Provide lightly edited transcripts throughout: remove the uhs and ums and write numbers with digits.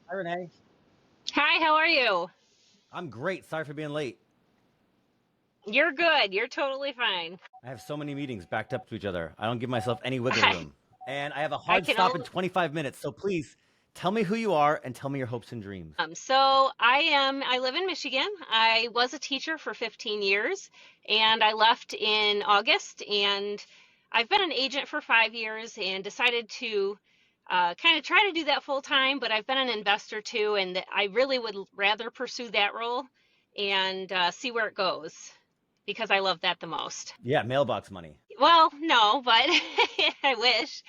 Hi, Renee. Hi, how are you? I'm great. Sorry for being late. You're good. You're totally fine. I have so many meetings backed up to each other. I don't give myself any wiggle I, room. And I have a I hard can stop in only 25 minutes. So please tell me who you are and tell me your hopes and dreams. so I live in Michigan. I was a teacher for 15 years and I left in August, and I've been an agent for 5 years and decided to kind of try to do that full time, but I've been an investor too, and I really would rather pursue that role and see where it goes because I love that the most. Yeah, mailbox money. Well, no, but I wish.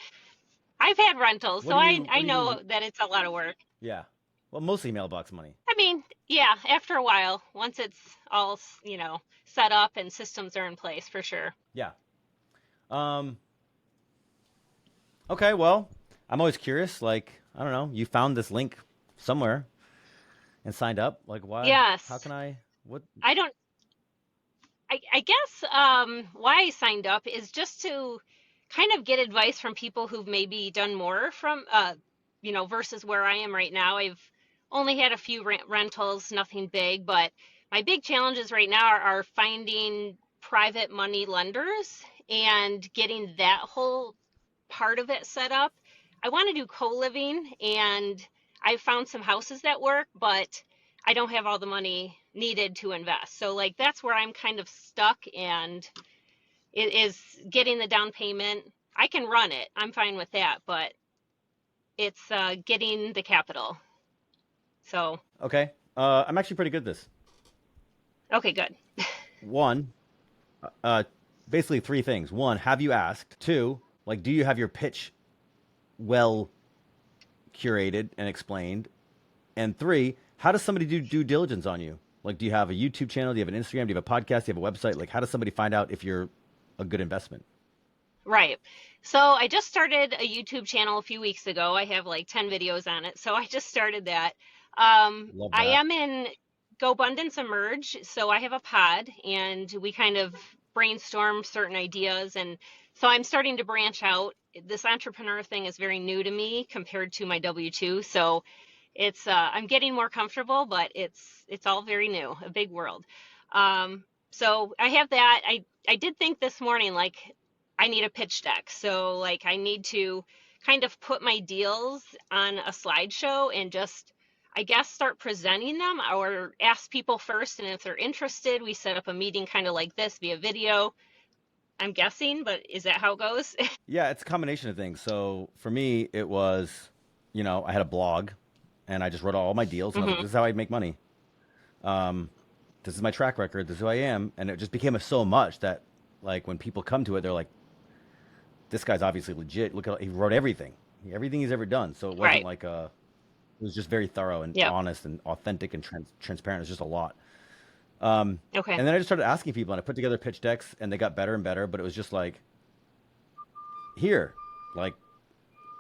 I've had rentals, What so do I you what I do you do? know that it's a lot of work. Yeah. Well, mostly mailbox money. I mean, yeah, after a while, once it's all, set up and systems are in place, for sure. Yeah. Um okay, well, I'm always curious like, I don't know, you found this link somewhere and signed up. Like why? How Yes. can I what I don't I guess why I signed up is just to kind of get advice from people who've maybe done more from versus where I am right now. I've only had a few rentals, nothing big, but my big challenges right now are finding private money lenders and getting that whole part of it set up. I want to do co-living, and I've found some houses that work, but I don't have all the money needed to invest. So like that's where I'm kind of stuck, and it is getting the down payment. I can run it. I'm fine with that, but it's getting the capital. So, Okay. I'm actually pretty good at this. okay, good. One, uh, basically three things. One, have you asked? Two, like, do you have your pitch well curated and explained? And three, how does somebody do due diligence on you? Like, do you have a YouTube channel? Do you have an Instagram? Do you have a podcast? Do you have a website? Like, how does somebody find out if you're a good investment? Right. So I just started a YouTube channel a few weeks ago. I have like 10 videos on it. So I just started that. Love I that. am in Go Abundance Emerge. So I have a pod and we kind of brainstorm certain ideas. And so I'm starting to branch out. This entrepreneur thing is very new to me compared to my W-2. So I'm getting more comfortable, but it's all very new, a big world. So I have that. I did think this morning like I need a pitch deck. So like I need to kind of put my deals on a slideshow and just I guess start presenting them or ask people first, and if they're interested, we set up a meeting kind of like this via video. I'm guessing, but is that how it goes? Yeah, it's a combination of things. So for me, it was, I had a blog and I just wrote all my deals and I was like, Hmm. this is how I'd make money. Um, this is my track record. This is who I am. And it just became so much that, like, when people come to it, they're like, this guy's obviously legit. Look at, he wrote everything he's ever done. So it wasn't Right. like it was just very thorough and Yep. honest and authentic and transparent. It was just a lot. Um, Okay. and then I just started asking people, and I put together pitch decks, and they got better and better. But it was just like, here, like,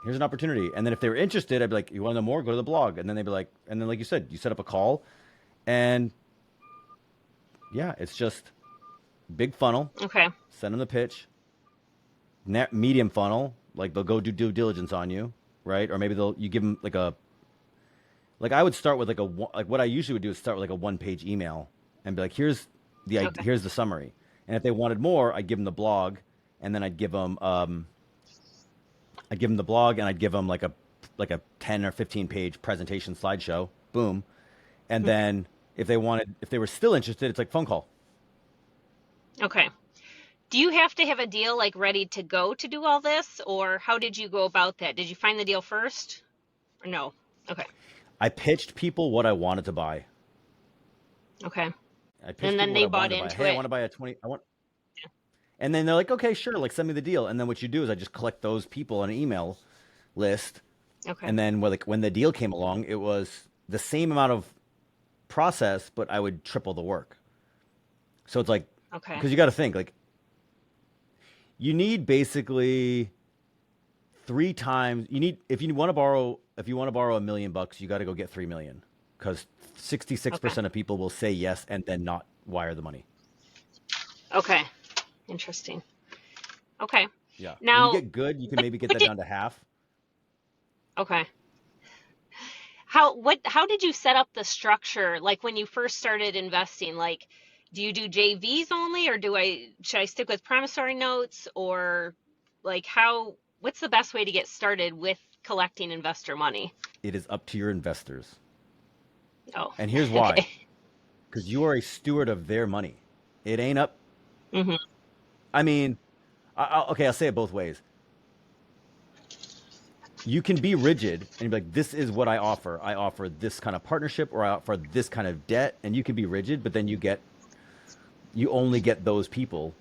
here's an opportunity. And then if they were interested, I'd be like, you want to know more? Go to the blog. And then they'd be like, and then like you said, you set up a call, and yeah, it's just big funnel. Okay. Send them the pitch. Medium funnel, like they'll go do due diligence on you, right? Or maybe you give them like I would start with like what I usually would do is start with like a one page email and be like, Okay. here's the summary. And if they wanted more, I'd give them the blog, and then I'd give them the blog, and I'd give them like a 10 or 15 page presentation slideshow. Boom. And then if they were still interested, it's like phone call. Okay. Do you have to have a deal like ready to go to do all this, or how did you go about that? Did you find the deal first, or no? Okay. I pitched people what I wanted to buy. Okay. I pitched And then people what they I wanted bought to buy. into Hey, I it. want to buy a 20 I want and then they're like, "Okay, sure, like send me the deal." And then what you do is I just collect those people on an email list, Okay. and then when the deal came along, it was the same amount of process, but I would triple the work. So it's like, Okay. because you got to think like you need basically three times. You need if you want to borrow $1 million, you got to go get 3 million because Okay. 66% of people will say yes and then not wire the money. Okay. Interesting. Okay. Yeah, when you Now, get good, you can what maybe get what that did down to half. okay. how did you set up the structure like when you first started investing? Like, do you do JVs only, or should I stick with promissory notes, or like what's the best way to get started with collecting investor money? It is up to your investors. Oh, And here's why. okay. Because you are a steward of their money. It ain't up. Hmm. I mean, okay, I'll say it both ways. You can be rigid and be like, this is what I offer. I offer this kind of partnership or I offer this kind of debt. And you can be rigid, but then you only get those people.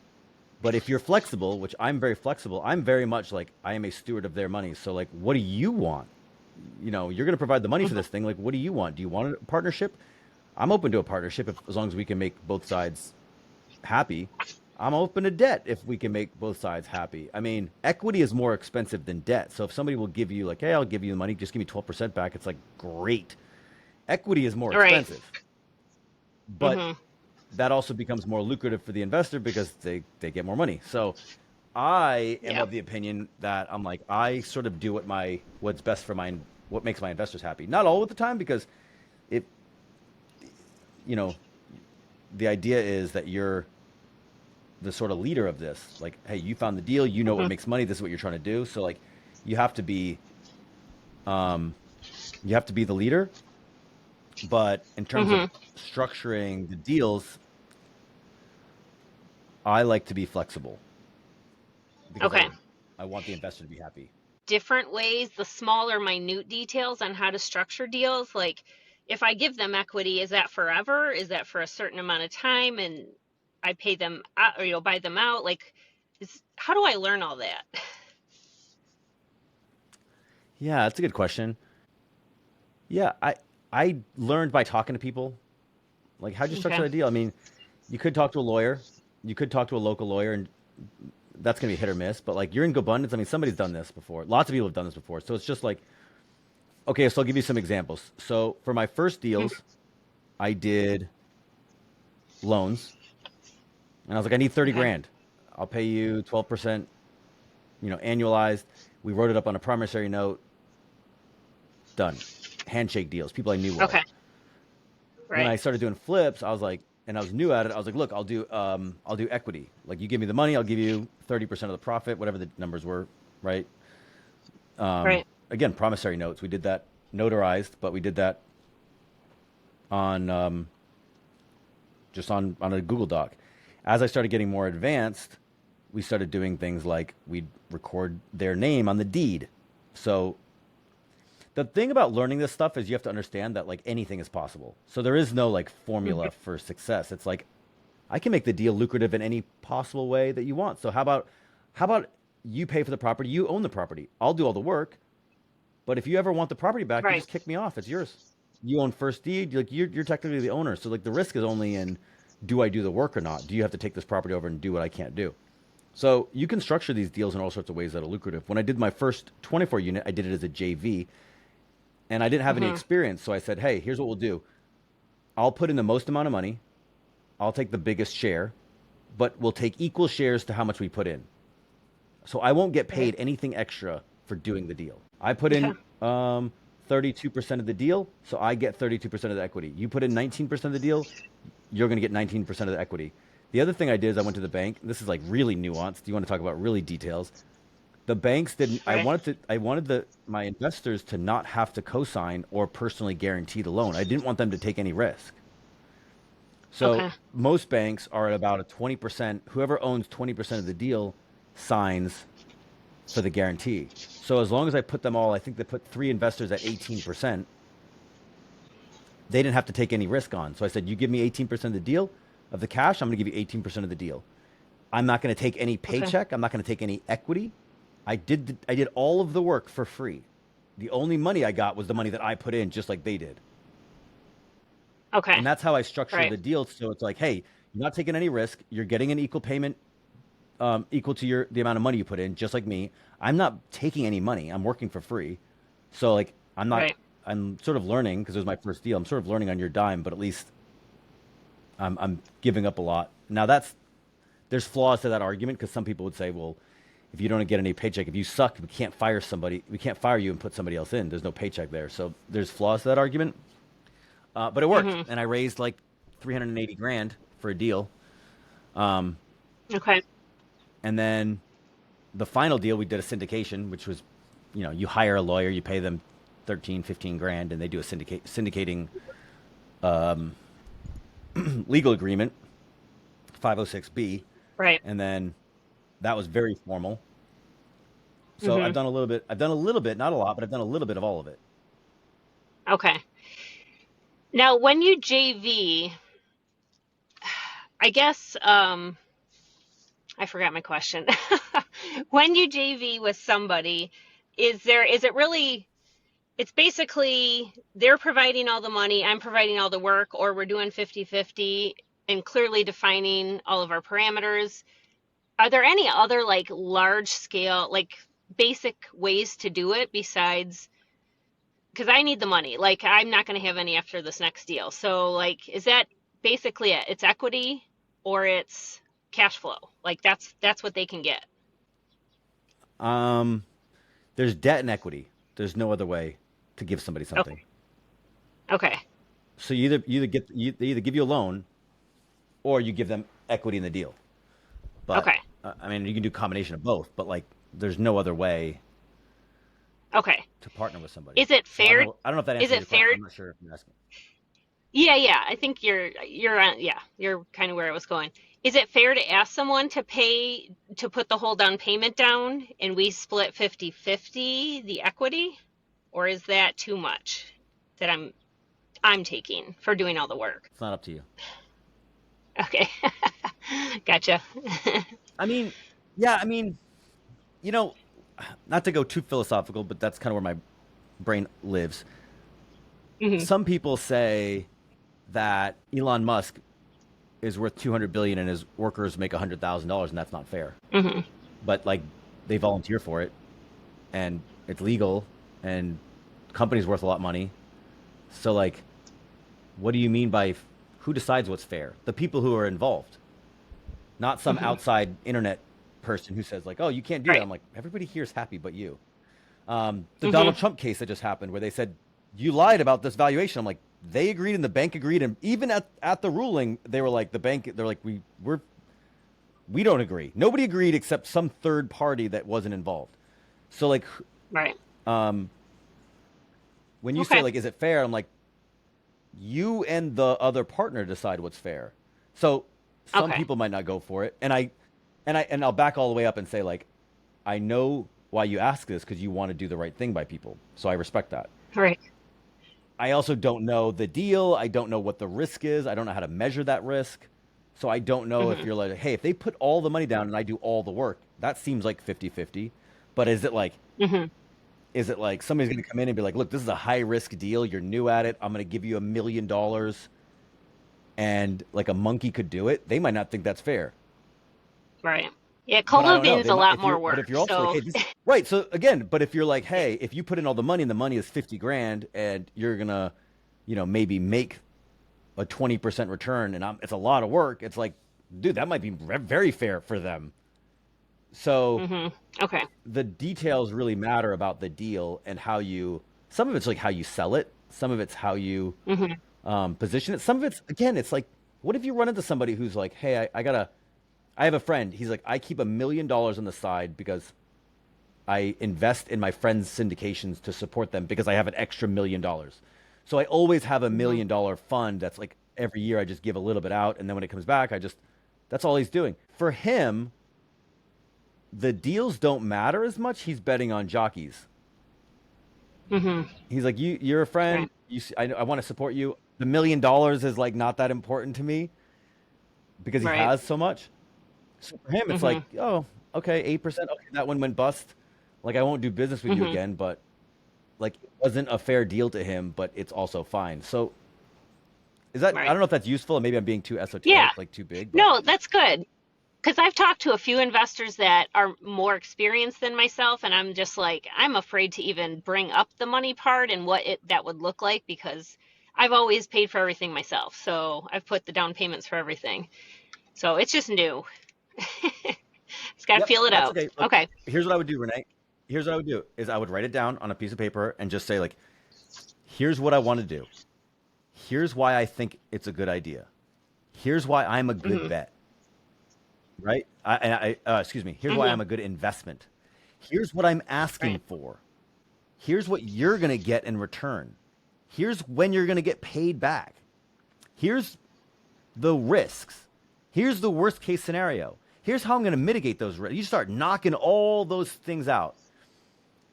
But if you're flexible, which I'm very flexible, I'm very much like, I am a steward of their money. So, like, what do you want? You're going to provide the money for Hmm. this thing. Like, what do you want? Do you want a partnership? I'm open to a partnership as long as we can make both sides happy. I'm open to debt if we can make both sides happy. I mean, equity is more expensive than debt. So if somebody will give you like, hey, I'll give you the money, just give me 12% back, it's like great. Equity is more Right. expensive, but Hmm. that also becomes more lucrative for the investor because they get more money. So I am Yeah. of the opinion that I'm like I sort of do what's best for what makes my investors happy. Not all of the time because it you know the idea is that you're the sort of leader of this. Like, hey, you found the deal. You know what Hmm. makes money. This is what you're trying to do. So like, you have to be, um, you have to be the leader. But in terms of Hmm. structuring the deals, I like to be flexible because Okay. I want the investor to be happy. Different ways, the smaller, minute details on how to structure deals. Like, if I give them equity, is that forever? Is that for a certain amount of time and I pay them out, or, buy them out? Like, how do I learn all that? Yeah, that's a good question. Yeah, I learned by talking to people. Like, how'd you structure Okay. that deal? I mean, you could talk to a lawyer. You could talk to a local lawyer, and that's gonna be hit or miss. But like, you're in abundance. I mean, somebody's done this before. Lots of people have done this before. So it's just like, okay, so I'll give you some examples. So for my first deals, I did loans, and I was like, I need 30 Okay. grand. I'll pay you 12%, annualized. We wrote it up on a promissory note. Done. Handshake deals, people I knew well. Okay. When Right. I started doing flips, I was like, and I was new at it. I was like, look, I'll do equity. Like, you give me the money, I'll give you 30% of the profit, whatever the numbers were, right? Right. Again, promissory notes. We did that notarized, but we did that on just on a Google Doc. As I started getting more advanced, we started doing things like we'd record their name on the deed. So the thing about learning this stuff is you have to understand that like anything is possible. So there is no like Hmm. formula for success. It's like I can make the deal lucrative in any possible way that you want. So how about you pay for the property, you own the property. I'll do all the work, but if you ever want the property back, you Right. just kick me off. It's yours. You own first deed. Like you're technically the owner. So like the risk is only in do I do the work or not? Do you have to take this property over and do what I can't do? So you can structure these deals in all sorts of ways that are lucrative. When I did my first 24 unit, I did it as a JV and I didn't have any Hmm. experience. So I said, hey, here's what we'll do. I'll put in the most amount of money. I'll take the biggest share, but we'll take equal shares to how much we put in. So I won't get Right. paid anything extra for doing the deal. I put Okay. in 32% of the deal, so I get 32% of the equity. You put in 19% of the deal, you're going to get 19% of the equity. The other thing I did is I went to the bank. This is like really nuanced. You want to talk about really details? The banks didn't. Right. I wanted my investors to not have to co-sign or personally guarantee the loan. I didn't want them to take any risk. So Okay. most banks are at about a 20%. Whoever owns 20% of the deal signs for the guarantee. So as long as I put them all, I think they put three investors at 18%. They didn't have to take any risk on. So I said, you give me 18% of the deal of the cash, I'm going to give you 18% of the deal. I'm not going to take any Okay. paycheck. I'm not going to take any equity. I did all of the work for free. The only money I got was the money that I put in, just like they did. Okay. And that's how I structured Right. the deal. So it's like, hey, you're not taking any risk. You're getting an equal payment, equal to the amount of money you put in, just like me. I'm not taking any money. I'm working for free. So like, Right. I'm sort of learning because it was my first deal. I'm sort of learning on your dime, but at least I'm giving up a lot. Now there's flaws to that argument because some people would say, well, if you don't get any paycheck, if you suck, we can't fire somebody. We can't fire you and put somebody else in. There's no paycheck there. So there's flaws to that argument. But it worked, Mhm. and I raised like 380 grand for a deal. Um, Okay. and then the final deal, we did a syndication, which was, you hire a lawyer, you pay them 13, 15 grand, and they do a syndicating legal agreement, 506B, Right. and then that was very formal. So I've Mhm. done a little bit. I've done a little bit, not a lot, but I've done a little bit of all of it. Okay. Now, when you JV, I guess I forgot my question. When you JV with somebody, is it really it's basically they're providing all the money, I'm providing all the work, or we're doing 50-50 and clearly defining all of our parameters. Are there any other like large scale, like basic ways to do it besides because I need the money. Like I'm not going to have any after this next deal. So like is that basically it? It's equity or it's cash flow. Like that's what they can get. Um, there's debt and equity. There's no other way to give somebody something. Okay. Okay. So they either give you a loan or you give them equity in the deal. But Okay. I mean, you can do a combination of both. But like, there's no other way Okay. to partner with somebody. Is it So I don't fair? know. I don't know if that Is answers it your question. fair? I'm not sure if you're asking. Yeah, yeah. I think you're on yeah, you're kind of where I was going. Is it fair to ask someone to pay to put the whole down payment down and we split 50-50 the equity? Or is that too much that I'm taking for doing all the work? It's not up to you. Okay. Gotcha. I mean, yeah. I mean, you know, not to go too philosophical, but that's kind of where my brain lives. Hmm. Some people say that Elon Musk is worth 200 billion and his workers make $100,000, and that's not fair. Hmm. But like, they volunteer for it, and it's legal, and company's worth a lot of money. So like, what do you mean by who decides what's fair? The people who are involved, not some Hmm. outside internet person who says like, "Oh, you can't do that." Right. I'm like, everybody here is happy but you. The Hmm. Donald Trump case that just happened, where they said you lied about this valuation. I'm like, they agreed and the bank agreed, and even at the ruling, they were like, the bank, they're like, we don't agree. Nobody agreed except some third party that wasn't involved. So like, Right. um, when you say Okay. like, is it fair? I'm like, you and the other partner decide what's fair. So some Okay. people might not go for it, and I'll back all the way up and say like, I know why you ask this because you want to do the right thing by people. So I respect that. Right. I also don't know the deal. I don't know what the risk is. I don't know how to measure that risk. So I don't know if Hmm. you're like, hey, if they put all the money down and I do all the work, that seems like 50-50. But Hmm. is it like somebody's going to come in and be like, look, this is a high risk deal. You're new at it. I'm going to give you $1 million and like a monkey could do it. They might not think that's fair. Right. Yeah, But I don't know. co-living's They a might lot more but if work. you're also like, So hey, this right. So again, but if you're like, yeah. hey, if you put in all the money and the money is 50 grand and you're going to, maybe make a 20% return and it's a lot of work. It's like, dude, that might be very fair for them. So Hmm. Okay. the details really matter about the deal and some of it's like how you sell it. Some of it's how you Hmm. position it. Some of it's, again, it's like, what if you run into somebody who's like, hey, I have a friend. He's like, I keep $1 million on the side because I invest in my friends' syndications to support them because I have an extra $1 million. So I always have a Hmm. $1 million fund that's like every year I just give a little bit out. And then when it comes back, that's all he's doing. For him, the deals don't matter as much. He's betting on jockeys. Hmm. He's like, you're a friend. Right. I want to support you. The $1 million is like not that important to me because he Right. has so much. So for him, it's Hmm. like, oh, okay, 8%. Okay, that one went bust. Like I won't do business with you Hmm. again, but like it wasn't a fair deal to him, but it's also fine. So I Right. don't know if that's useful, and maybe I'm being too Yeah. esoteric, like too big, but No, that's good. Because I've talked to a few investors that are more experienced than myself, and I'm just like, I'm afraid to even bring up the money part and what that would look like because I've always paid for everything myself. So I've put the down payments for everything. So it's just new. It's got to Yep, feel it that's out. okay. Look, Okay. here's what I would do, Renee. Here's what I would do is I would write it down on a piece of paper and just say like, here's what I want to do. Here's why I think it's a good idea. Here's why I'm a good Mm-hmm. bet, right? Excuse me. Here's why Mm-hmm. I'm a good investment. Here's what I'm asking Right. for. Here's what you're going to get in return. Here's when you're going to get paid back. Here's the risks. Here's the worst case scenario. Here's how I'm going to mitigate those risks. You start knocking all those things out.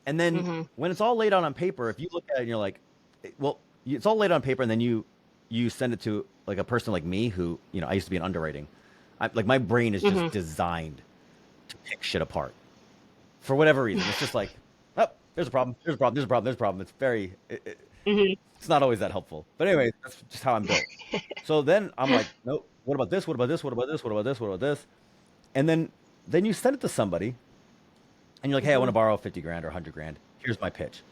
And then Mm-hmm. when it's all laid out on paper, if you look at it and you're like, well, it's all laid out on paper, and then you send it to like a person like me who, I used to be in underwriting. Like my brain is just Mm-hmm. designed to pick shit apart for whatever reason. It's just like, oh, there's a problem, there's a problem, there's a problem, there's a problem. It's very, Mm-hmm. it's not always that helpful. But anyway, that's just how I'm built. So then I'm like, nope. What about this? What about this? What about this? What about this? What about this? And then you send it to somebody, and you're like, hey, I want Mm-hmm. to borrow 50 grand or 100 grand. Here's my pitch.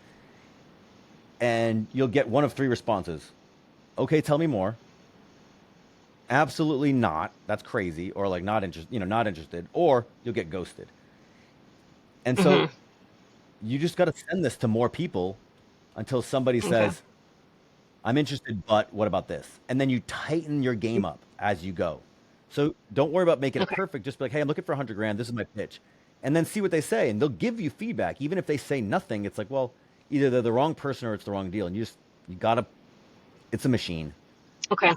And you'll get one of three responses. Okay, tell me more. Absolutely not. That's crazy. Or like not interested. Or you'll get ghosted. And so Mm-hmm. you just got to send this to more people until somebody Okay. says, I'm interested, but what about this? And then you tighten your game up as you go. So don't worry about making it Okay. perfect. Just be like, hey, I'm looking for 100 grand. This is my pitch. And then see what they say. And they'll give you feedback. Even if they say nothing, it's like, well, either they're the wrong person or it's the wrong deal. And you got to, it's a machine. Okay.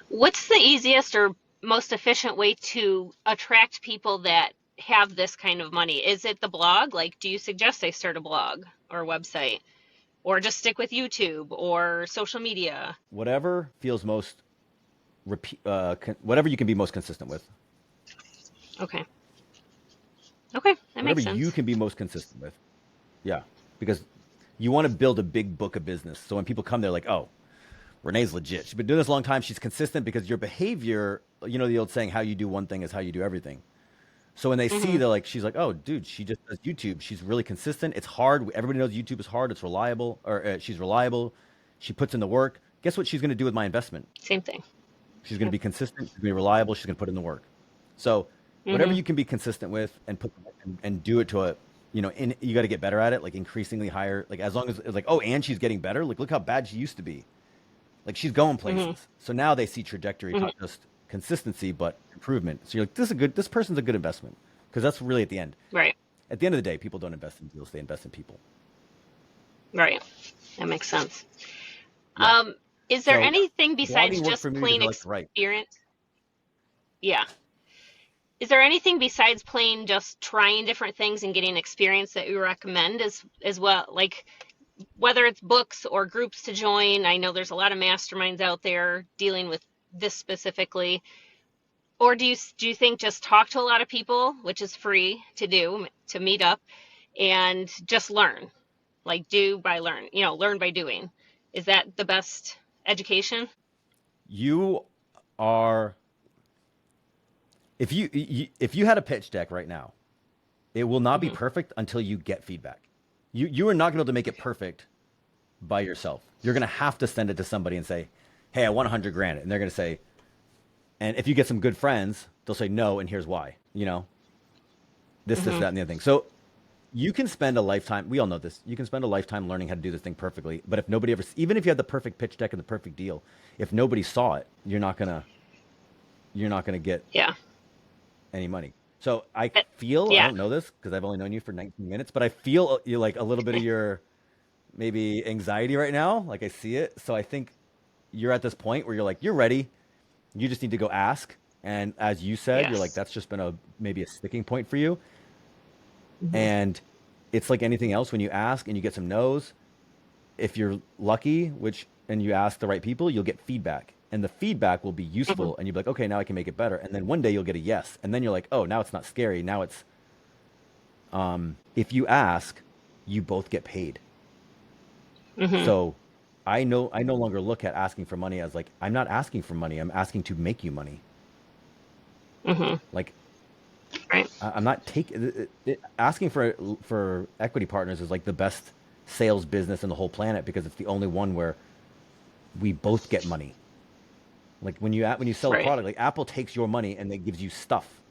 What's the easiest or most efficient way to attract people that have this kind of money? Is it the blog? Like, do you suggest they start a blog or a website, or just stick with YouTube or social media? Whatever feels most, whatever you can be most consistent with. Okay. Okay, that Whatever makes you sense. can be most consistent with. Yeah. Because you want to build a big book of business. So when people come, they're like, oh, Renee's legit. She's been doing this a long time. She's consistent because your behavior, the old saying, how you do one thing is how you do everything. So when they see, Mm-hmm. they're like, she's like, oh, dude, she just does YouTube. She's really consistent. It's hard. Everybody knows YouTube is hard. It's reliable, or she's reliable. She puts in the work. Guess what she's going to do with my investment? Same thing. She's going to Yep. be consistent. She's going to be reliable. She's going to put in the work. So whatever Mm-hmm. you can be consistent with and and do it to a, you got to get better at it, like increasingly higher. Like as long as it's like, oh, and she's getting better. Like look how bad she used to be. Like she's going Mm-hmm. places. So now they see trajectory, Mm-hmm. not just consistency, but improvement. So you're like, this person's a good investment because that's really at the end. Right. At the end of the day, people don't invest in deals; they invest in people. Right. That makes sense. Yeah. Um, is there So anything besides blogging worked for just me because plain I like to write. experience? Yeah. Is there anything besides plain just trying different things and getting experience that you recommend as well? Like whether it's books or groups to join. I know there's a lot of masterminds out there dealing with this specifically. Or do you think just talk to a lot of people, which is free to do, to meet up and just learn? Like do by learn, learn by doing. Is that the best education? You are if you had a pitch deck right now, it will not be Hmm. perfect until you get feedback. You are not going to be able to make it perfect by yourself. You're going to have to send it to somebody and say, "Hey, I want 100 grand," and they're going to say, and if you get some good friends, they'll say no, and here's why. This, Hmm. that, and the other thing. So you can spend a lifetime. We all know this. You can spend a lifetime learning how to do this thing perfectly. But if nobody ever, even if you had the perfect pitch deck and the perfect deal, if nobody saw it, you're not gonna get Yeah. any money. So I Uh, feel I Yeah. don't know this because I've only known you for 19 minutes, but I feel you like a little bit of your maybe anxiety right now. Like I see it. So I think you're at this point where you're like you're ready. You just need to go ask. And as you said, you're like Yes. that's just been a maybe a sticking point for you. Hmm. And it's like anything else when you ask and you get some no's. If you're lucky, which and you ask the right people, you'll get feedback. And the feedback will be Hmm. useful and you'll be like, okay, now I can make it better. And then one day you'll get a yes. And then you're like, oh, now it's not scary. Now it's if you ask, you both get paid. Hmm. So I no longer look at asking for money as like I'm not asking for money. I'm asking to make you money. Hmm. Like Right. I'm not taking asking for equity partners is like the best sales business in the whole planet because it's the only one where we both get money. Like when you sell a Right. product, like Apple takes your money and they gives you stuff.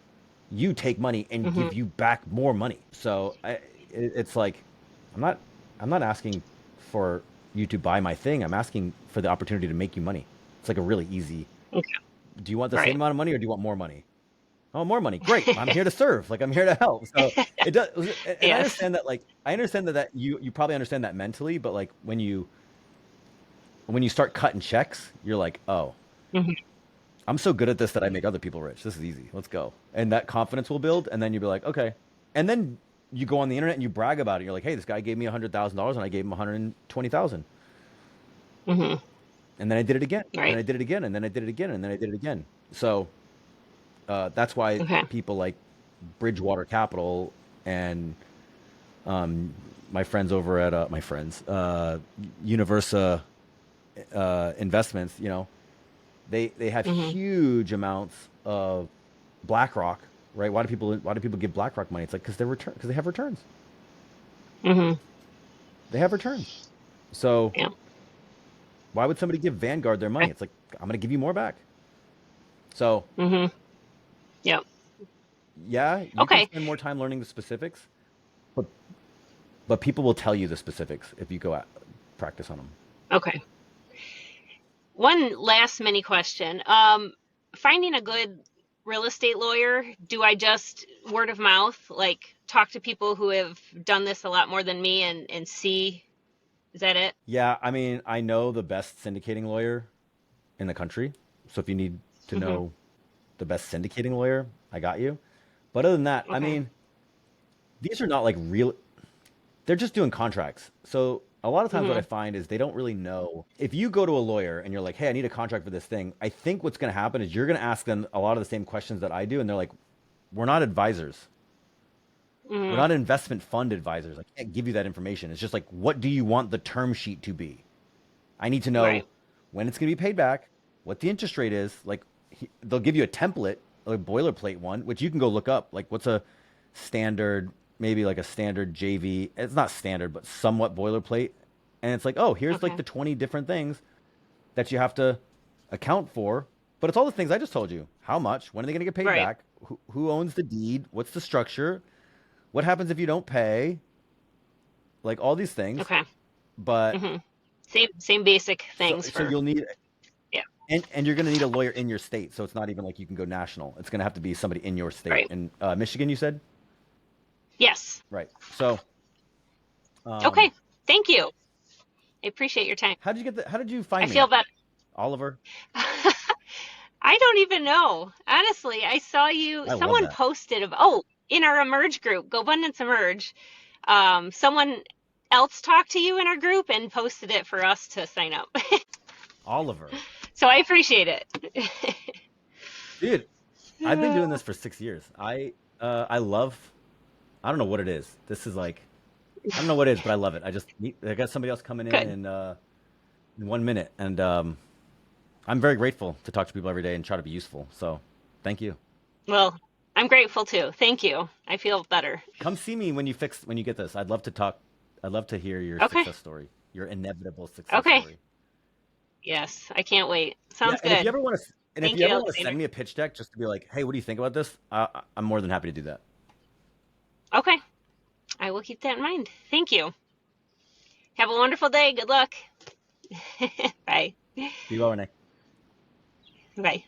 you take money and Hmm. give you back more money. So it's like I'm not I'm not asking for you to buy my thing. I'm asking for the opportunity to make you money. It's like a really easy. Okay. Do you want the same Right. amount of money or do you want more money? Oh, more money. Great. I'm here to serve. Like I'm here to help. So it does, and I Yes. understand that. Like I understand that you probably understand that mentally, but like when you start cutting checks, you're like, oh, Hmm. I'm so good at this that I make other people rich. This is easy. Let's go. And that confidence will build, and then you'll be like, okay. And then you go on the internet and you brag about it. You're like, hey, this guy gave me $100,000 and I gave him 120,000. Hmm. And then I did it again, and Right. I did it again, and then I did it again, and then I did it again. So that's why Okay. people like Bridgewater Capital and um, my friends over at my friends Universa Investments, they have Hmm. huge amounts of BlackRock, right? Why do people give BlackRock money? It's like because they have returns. Hmm. They have returns. So Yeah. why would somebody give Vanguard their money? Okay. It's like I'm going to give you more back. So Hmm. Yep. yeah, you can Okay. spend more time learning the specifics, but people will tell you the specifics if you go out practice on them. Okay. One last mini question. Finding a good real estate lawyer, do I just word of mouth, like talk to people who have done this a lot more than me and see, is that it? Yeah, I mean, I know the best syndicating lawyer in the country. So if you need to Hmm. know the best syndicating lawyer, I got you. But other than that, I Okay. mean, these are not like real, they're just doing contracts. So a lot of times what I Hmm. find is they don't really know. If you go to a lawyer and you're like, "Hey, I need a contract for this thing." I think what's going to happen is you're going to ask them a lot of the same questions that I do and they're like, "We're not advisors. We're Hmm. not investment fund advisors. I can't give you that information." It's just like, "What do you want the term sheet to be?" I need to know Right. when it's going to be paid back, what the interest rate is. Like they'll give you a template, a boilerplate one, which you can go look up. Like what's a standard, maybe like a standard JV. It's not standard, but somewhat boilerplate. And it's like, oh, here's like Okay. the 20 different things that you have to account for. But it's all the things I just told you. How much? When are they going to get paid Right. back? Who owns the deed? What's the structure? What happens if you don't pay? Like all these things. Okay. But Hmm. Same basic so things so for, you'll need yeah. and you're going to need a lawyer in your state, so it's not even like you can go national. It's going to have to be somebody in your state. Right. In Michigan, you said, Yes. right? So, um, Okay. Thank you. I appreciate your time. how did you get the? How did you I find me, feel better. Oliver? I don't even know. Honestly, I saw you, I love someone that. posted of, oh, in our Emerge group, Go Abundance Emerge, someone else talked to you in our group and posted it for us to sign up. Oliver, So I appreciate it. dude, I've been doing this for 6 years. I love. I don't know what it is. This is like I don't know what it is, but I love it. I got somebody else coming Good. in 1 minute, and I'm very grateful to talk to people every day and try to be useful. So, thank you. Well, I'm grateful too. Thank you. I feel better. Come see me when you get this. I'd love to talk. I'd love to hear your Okay. success story, your inevitable success Okay. story. Yes, I can't wait. Yeah, Sounds good. and if Thank you you, ever want to Alexander. send me a pitch deck just to be like, hey, what do you think about this? I'm more than happy to do that. Okay. I will keep that in mind. Thank you. Have a wonderful day. Good luck. Bye. Be well, Renee. Bye.